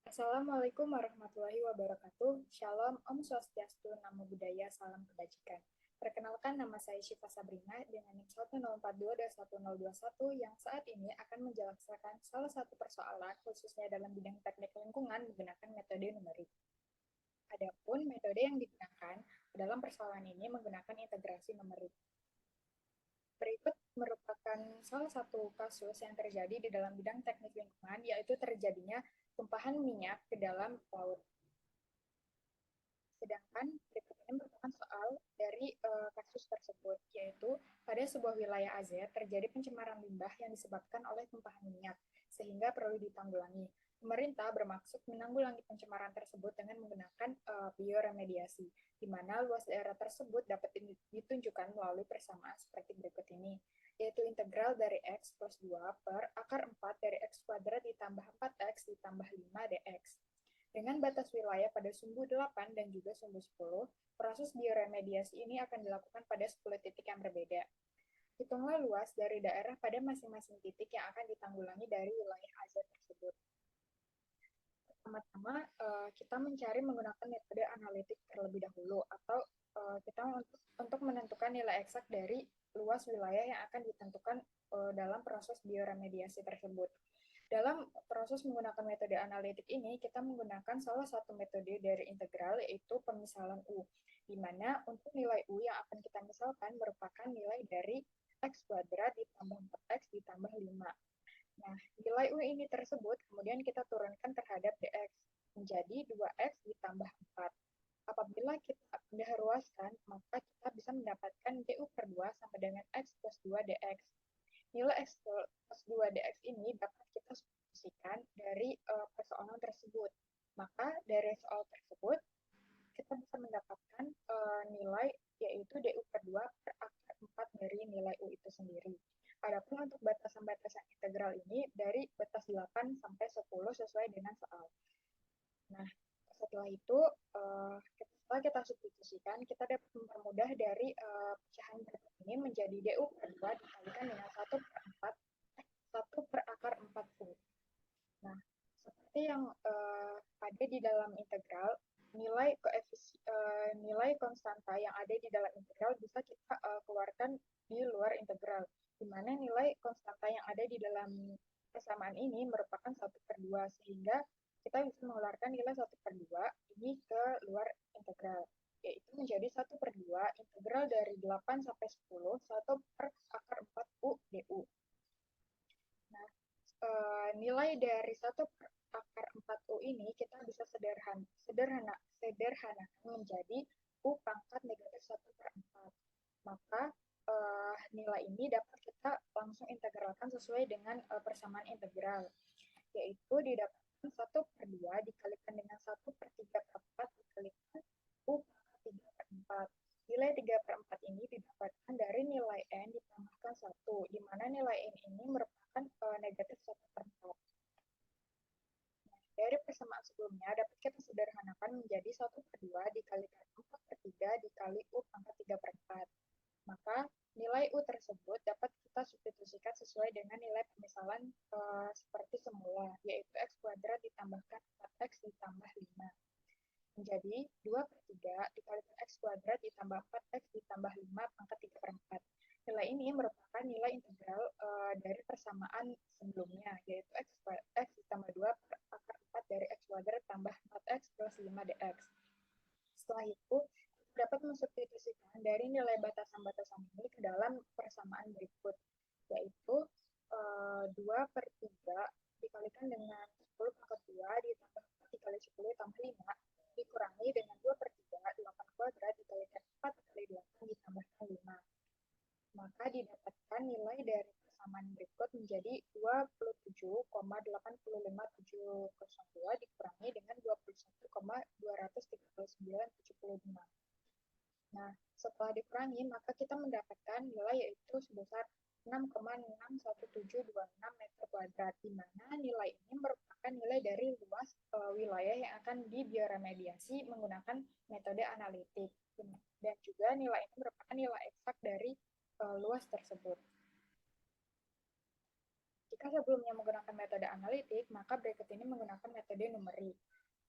Assalamualaikum warahmatullahi wabarakatuh. Shalom, Om Swastiastu, Namo Buddhaya, Salam Kebajikan. Perkenalkan, nama saya Syifa Sabrina dengan NIM 1042-1021 yang saat ini akan menjelaskan salah satu persoalan khususnya dalam bidang teknik lingkungan menggunakan metode numerik. Adapun metode yang digunakan dalam persoalan ini menggunakan integrasi numerik. Berikut merupakan salah satu kasus yang terjadi di dalam bidang teknik lingkungan, yaitu terjadinya tumpahan minyak ke dalam laut. Sedangkan berikut ini merupakan soal dari kasus tersebut, yaitu pada sebuah wilayah AZ terjadi pencemaran limbah yang disebabkan oleh tumpahan minyak, sehingga perlu ditanggulangi. Pemerintah bermaksud menanggulangi pencemaran tersebut dengan menggunakan bioremediasi, di mana luas daerah tersebut dapat ditunjukkan melalui persamaan seperti berikut ini, yaitu integral dari X plus 2 per akar 4 dari X kuadrat ditambah 4X ditambah 5 dx. Dengan batas wilayah pada sumbu 8 dan juga sumbu 10, proses bioremediasi ini akan dilakukan pada 10 titik yang berbeda. Hitunglah luas dari daerah pada masing-masing titik yang akan ditanggulangi dari wilayah AZ tersebut. Pertama-tama, kita mencari menggunakan metode analitik terlebih dahulu, atau kita untuk menentukan nilai eksak dari luas wilayah yang akan ditentukan dalam proses bioremediasi tersebut. Dalam proses menggunakan metode analitik ini, kita menggunakan salah satu metode dari integral, yaitu pemisalan U, di mana untuk nilai U yang akan kita misalkan merupakan nilai dari X kuadrat ditambah 4X ditambah 5. Nah, nilai U ini tersebut kemudian kita turunkan terhadap dx menjadi 2x ditambah 4. Apabila kita pindah ruaskan, maka kita bisa mendapatkan du per 2 sama dengan x plus 2 dx. Nilai x plus 2 dx ini dapat kita substitusikan dari persoalan tersebut. Maka dari soal tersebut, kita bisa mendapatkan nilai yaitu du per 2 per akar 4 dari nilai U itu sendiri. Adapun untuk batasan-batasan integral ini dari batas 8 sampai 10 sesuai dengan soal. Nah, setelah itu, setelah kita substitusikan, kita dapat mempermudah dari pecahan berikut ini menjadi du per 2 dikalikan dengan 1 per 4, 1 per akar 4 U. Nah, seperti yang ada di dalam integral, nilai konstanta yang ada di dalam integral bisa kita keluarkan di luar integral, di mana nilai konstanta yang ada di dalam persamaan ini merupakan 1 per 2, sehingga kita bisa mengeluarkan nilai 1 per 2 ini ke luar integral, yaitu menjadi 1 per 2 integral dari 8 sampai 10, 1 per akar 4 U du. Nah, nilai dari 1 per akar 4 U ini kita bisa sederhanakan menjadi U pangkat negatif 1 per 4. Maka nilai ini dapat kita langsung integralkan sesuai dengan persamaan integral, yaitu didapatkan 1 per 2 dikalikan dengan 1 per 3 per 4 dikalikan U pangkat 3 per 4. Nilai 3 per 4 ini didapatkan dari nilai N ditambahkan 1, di mana nilai N ini merupakan negatif 1 per 4. Nah, dari persamaan sebelumnya dapat kita sederhanakan menjadi 1 per 2 dikalikan 4 per 3 dikali U pangkat 3 per 4. Maka nilai U tersebut dapat kita substitusikan sesuai dengan nilai pemisalan seperti semula, yaitu X kuadrat ditambahkan 4X ditambah 5. Menjadi 2 per 3 dikalikan X kuadrat ditambah 4X ditambah 5 pangkat 3 per 4. Nilai ini merupakan nilai integral dari persamaan sebelumnya, yaitu X ditambah 2 per akar 4 dari X kuadrat tambah 4X plus 5 dx. Setelah itu, dapat mensubstitusikan dari nilai batasan-batasan ini ke dalam persamaan berikut, yaitu 2 per 3 dikalikan dengan 10 pangkat 2 ditambah 4 dikali 10 tambah 5 dikurangi dengan 2 per 3, 8 kuadrat dikalikan 4 kali 8 ditambahkan 5. Maka didapatkan nilai dari persamaan berikut menjadi 27,857002 dikurangi dengan 21,239,75. Nah, setelah dikurangi, maka kita mendapatkan nilai yaitu sebesar 6,61726 meter kuadrat, di mana nilai ini merupakan nilai dari luas wilayah yang akan dibioremediasi menggunakan metode analitik. Dan juga nilai ini merupakan nilai eksak dari luas tersebut. Jika sebelumnya menggunakan metode analitik, maka berikut ini menggunakan metode numerik.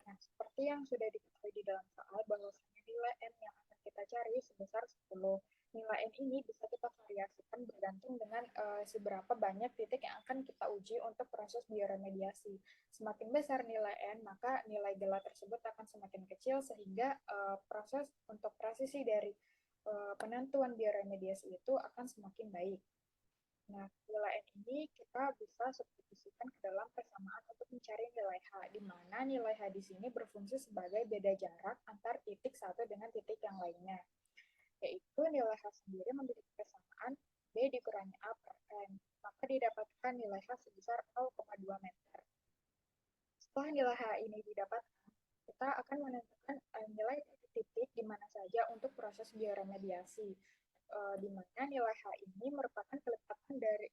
Nah, seperti yang sudah diketahui di dalam soal, bahwasanya nilai N yang akan kita cari sebesar 10. Nilai N ini bisa kita variasikan bergantung dengan seberapa banyak titik yang akan kita uji untuk proses bioremediasi. Semakin besar nilai N, maka nilai gelar tersebut akan semakin kecil, sehingga proses untuk presisi dari penentuan bioremediasi itu akan semakin baik. Nah, nilai N ini kita bisa substitusikan ke dalam persamaan untuk mencari nilai H, di mana nilai H di sini berfungsi sebagai beda jarak antar titik satu dengan titik yang lainnya. Yaitu nilai H sendiri memiliki persamaan B dikurangi A per N, maka didapatkan nilai H sebesar 0,2 meter. Setelah nilai H ini didapatkan, kita akan menentukan nilai titik di mana saja untuk proses bioremediasi, di mana nilai H ini merupakan kelipatan dari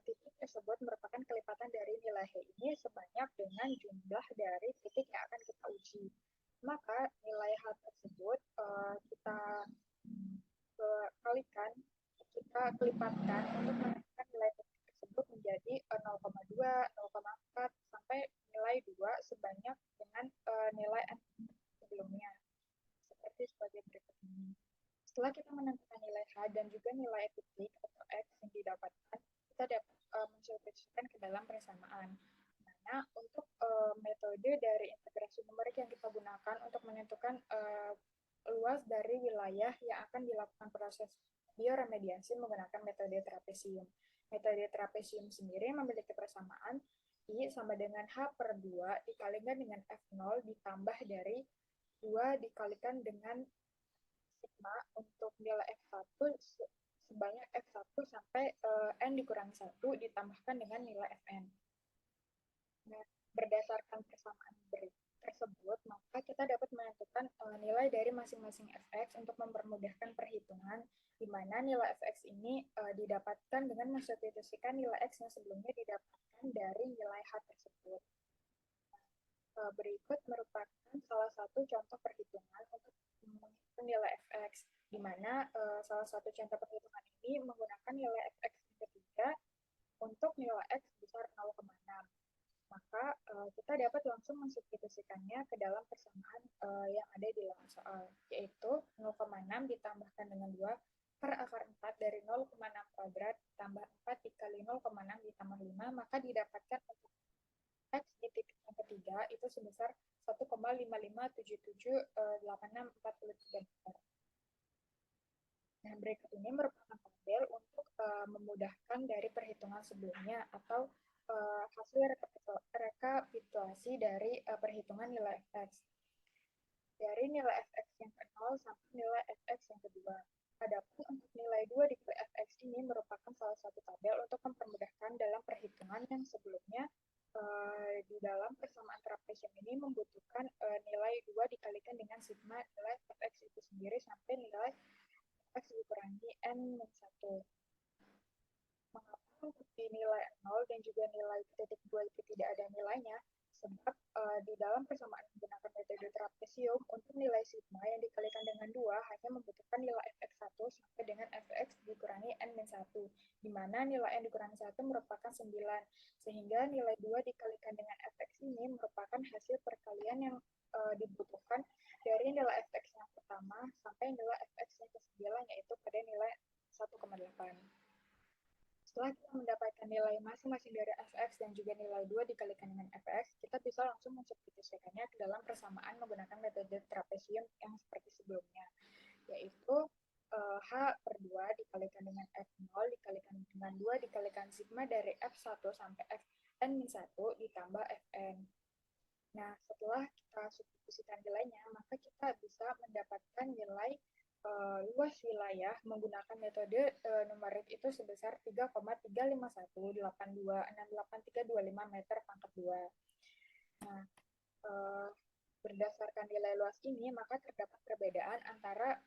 titik tersebut merupakan kelipatan dari nilai H ini sebanyak dengan jumlah dari titik yang akan kita uji. Maka nilai H tersebut kita kalikan, kita kelipatkan untuk menentukan nilai titik tersebut menjadi 0,2, 0,4 sampai nilai 2 sebanyak dengan nilai N sebelumnya. Seperti sebagai berikut ini. Setelah kita menentukan nilai H dan juga nilai titik atau X yang didapatkan, kita dapat mensubstitusikan ke dalam persamaan. Nah, untuk metode dari integrasi numerik yang kita gunakan untuk menentukan luas dari wilayah yang akan dilakukan proses bioremediasi menggunakan metode trapesium. Metode trapesium sendiri memiliki persamaan I sama dengan H per 2 dikalikan dengan F0 ditambah dari 2 dikalikan dengan sigma untuk nilai F1 sebanyak F1 sampai N dikurangi 1 ditambahkan dengan nilai Fn. Nah, berdasarkan persamaan tersebut, maka kita dapat menentukan nilai dari masing-masing fx untuk mempermudahkan perhitungan, di mana nilai fx ini didapatkan dengan mensubstitusikan nilai x yang sebelumnya didapatkan dari nilai h tersebut. Berikut merupakan salah satu contoh perhitungan untuk menghitung nilai fx, di mana salah satu contoh perhitungan ini menggunakan nilai fx yang ketiga untuk nilai x besar 0,6. Maka kita dapat langsung mensubstitusikannya ke dalam persamaan yang ada di dalam soal, yaitu 0,6 ditambahkan dengan 2 per akar 4 dari 0,6 kuadrat tambah 4 dikali 0,6 ditambah 5, maka didapatkan untuk X di titik yang ketiga itu sebesar 1,55778643 meter. Nah, berikut ini merupakan tabel untuk memudahkan dari perhitungan sebelumnya atau hasil rekapitulasi dari perhitungan nilai fx. Dari nilai fx yang ke-0 sampai nilai fx yang kedua. Adapun untuk nilai 2 di fx ini merupakan salah satu tabel untuk mempermudahkan dalam perhitungan yang sebelumnya di dalam persamaan trapesium ini membutuhkan nilai 2 dikalikan dengan sigma nilai fx itu sendiri sampai nilai fx dikurangi n-1. Mengapa untuk di nilai 0 dan juga nilai titik 2 itu tidak ada nilainya? Sebab di dalam persamaan menggunakan metode trapesium, untuk nilai sigma yang dikalikan dengan 2 hanya membutuhkan nilai fx1 sampai dengan fx dikurangi n-1, di mana nilai n dikurangi 1 merupakan 9, sehingga nilai 2 dikalikan dengan fx ini merupakan hasil perkalian yang dibutuhkan dari nilai fx yang pertama sampai nilai fx yang ke-9, yaitu pada nilai 1,8. Setelah kita mendapatkan nilai masing-masing dari fx dan juga nilai 2 dikalikan dengan fx, kita bisa langsung mensubstitusikannya ke dalam persamaan menggunakan metode trapesium yang seperti sebelumnya, yaitu H per 2 dikalikan dengan F0 dikalikan dengan 2 dikalikan sigma dari F1 sampai Fn-1 ditambah Fn. Nah, setelah kita substitusikan nilainya, maka kita bisa mendapatkan nilai luas wilayah menggunakan metode numerik itu sebesar 3,3518268,325 meter pangkat 2. Nah, berdasarkan nilai luas ini, maka terdapat perbedaan antara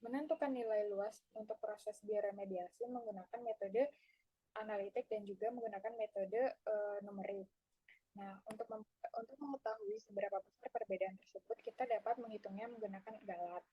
menentukan nilai luas untuk proses bioremediasi menggunakan metode analitik dan juga menggunakan metode numerik. Nah, untuk mengetahui seberapa besar perbedaan tersebut, kita dapat menghitungnya menggunakan galat,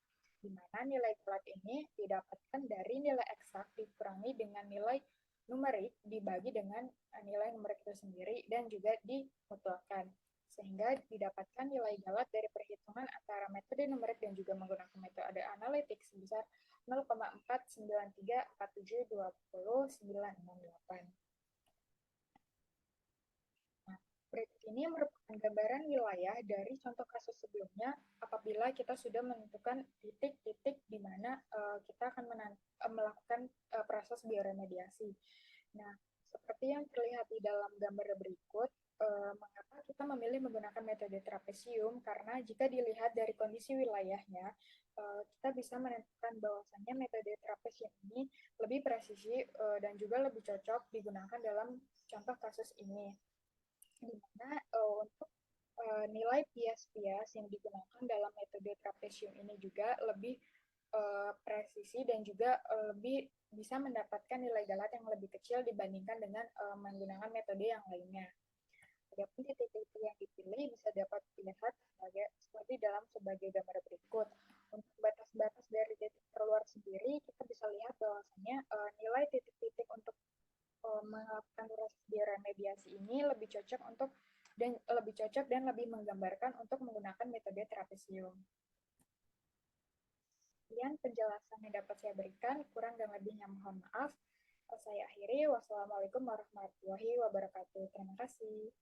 di mana nilai galat ini didapatkan dari nilai eksak dikurangi dengan nilai numerik dibagi dengan nilai numerik itu sendiri dan juga dimutlakan, sehingga didapatkan nilai galat dari perhitungan antara metode numerik dan juga menggunakan metode analitik sebesar 0,4934720,968. Nah, berikut ini merupakan gambaran wilayah dari contoh kasus sebelumnya apabila kita sudah menentukan titik-titik di mana kita akan melakukan proses bioremediasi. Nah, seperti yang terlihat di dalam gambar berikut, mengapa kita memilih menggunakan metode trapesium? Karena jika dilihat dari kondisi wilayahnya, kita bisa menentukan bahwasannya metode trapesium ini lebih presisi dan juga lebih cocok digunakan dalam contoh kasus ini, di mana untuk nilai bias-bias yang digunakan dalam metode trapesium ini juga lebih presisi dan juga lebih bisa mendapatkan nilai galat yang lebih kecil dibandingkan dengan menggunakan metode yang lainnya. Adapun titik-titik yang dipilih bisa dapat dilihat seperti dalam sebagai gambar berikut. Untuk batas-batas dari titik terluar sendiri, kita bisa lihat bahwasanya nilai titik-titik untuk melakukan proses bioremediasi ini lebih cocok dan lebih menggambarkan untuk menggunakan metode trapesium. Sekian penjelasan yang dapat saya berikan, kurang dan lebihnya mohon maaf. Saya akhiri, wassalamualaikum warahmatullahi wabarakatuh. Terima kasih.